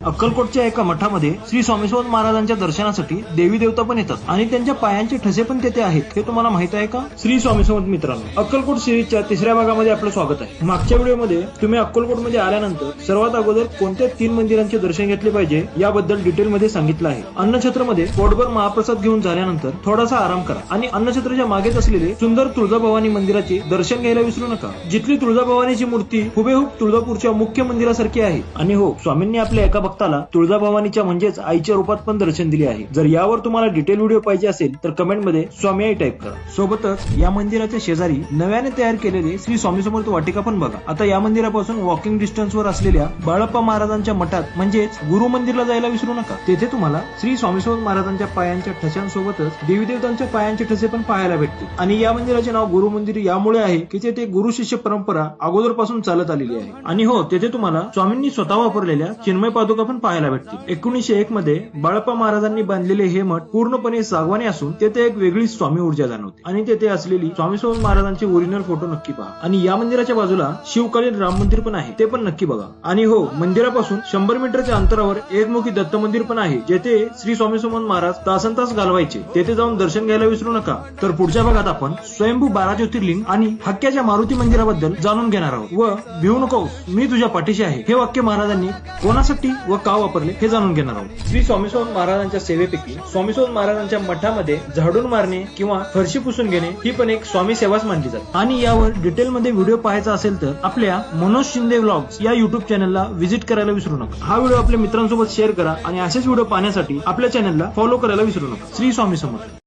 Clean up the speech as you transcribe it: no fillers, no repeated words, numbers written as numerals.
अक्कलकोटच्या एका मठामध्ये श्री स्वामी समर्थ महाराजांच्या दर्शनासाठी देवी देवता पण येतात आणि त्यांच्या पायांचे ठसे पण तेथे आहेत। हे तुम्हाला माहित आहे का? श्री स्वामी समर्थ मित्रांनो, अक्कलकोट सिरीजच्या तिसऱ्या भागामध्ये आपलं स्वागत आहे। मागच्या व्हिडिओमध्ये तुम्ही अक्कलकोटमध्ये आल्यानंतर सर्वात अगोदर कोणत्या 3 मंदिरांचे दर्शन घेतले पाहिजे याबद्दल डिटेलमध्ये सांगितलं आहे। अन्नछत्रमध्ये पोटभर महाप्रसाद घेऊन झाल्यानंतर थोडासा आराम करा आणि अन्नछत्रच्या मागेच असलेले सुंदर तुळजाभवानी मंदिराचे दर्शन घ्यायला विसरू नका। जिथली तुळजाभवानीची मूर्ती हुबेहूब तुळजापूरच्या मुख्य मंदिरासारखी आहे आणि हो, स्वामींनी आपल्या एका भक्ताला तुळजाभवानीच्या म्हणजेच आईच्या रूपात पण दर्शन दिले आहे। जर यावर तुम्हाला डिटेल व्हिडिओ पाहिजे असेल तर कमेंटमध्ये स्वामी आई टाईप करा। सोबतच या मंदिराच्या शेजारी नव्याने तयार केलेले श्री स्वामी समर्थ वाटिका पण बघा। आता या मंदिरापासून वॉकिंग डिस्टन्सवर असलेल्या बाळप्पा महाराजांच्या मठात म्हणजेच गुरु मंदिरला जायला विसरू नका। तेथे तुम्हाला श्री स्वामी समर्थ महाराजांच्या पायांच्या ठशांसोबतच देवी देवतांच्या पायांचे ठसे पण पाहायला भेटतील। आणि या मंदिराचे नाव गुरु मंदिर यामुळे आहे की तेथे गुरु शिष्य परंपरा अगोदरपासून चालत आलेली आहे। आणि हो, तेथे तुम्हाला स्वामींनी स्वतः वापरलेल्या चिन्मय पादुका पण पाहायला भेटतील। 1901 मध्ये बाळप्पा महाराजांनी बांधलेले हे मठ पूर्णपणे सागवानी असून तेथे एक वेगळी स्वामी ऊर्जा जाणवते आणि तेथे असलेली स्वामी समर्थ महाराजांचे ओरिजिनल फोटो नक्की पहा। आणि या मंदिराच्या बाजूला शिवकालीन राम मंदिर पण आहे, ते पण नक्की बघा। आणि हो, मंदिरापासून 100 मीटरच्या अंतरावर एकमुखी दत्त मंदिर पण आहे, जेथे श्री स्वामी समर्थ महाराज तासनतास घालवायचे। तेथे जाऊन दर्शन घ्यायला विसरू नका। तर पुढच्या भागात आपण स्वयंभू 12 ज्योतिर्लिंग आणि हक्क्याच्या मारुती मंदिराबद्दल जाणून घेणार आहोत व भिवू नकोस, मी तुझ्या पाठीशी आहे हे वाक्य महाराजांनी कोणासाठी व का वापरले हे जाणून घेणार आहोत। श्री स्वामी समर्थ महाराजांच्या सेवेपैकी स्वामी समर्थ महाराजांच्या मठामध्ये झाडून मारणे किंवा फरशी पुसून घेणे ही पण एक स्वामी सेवाच मानली जाते। आणि यावर डिटेलमध्ये व्हिडिओ पाहायचा असेल तर आपल्या मनोज शिंदे व्लॉग्स या युट्यूब चॅनलला व्हिजिट करायला विसरू नका। हा व्हिडिओ आपल्या मित्रांसोबत शेअर करा आणि असेच व्हिडिओ पाहण्यासाठी आपल्या चॅनलला फॉलो करायला विसरू नका। श्री स्वामी समर्थ।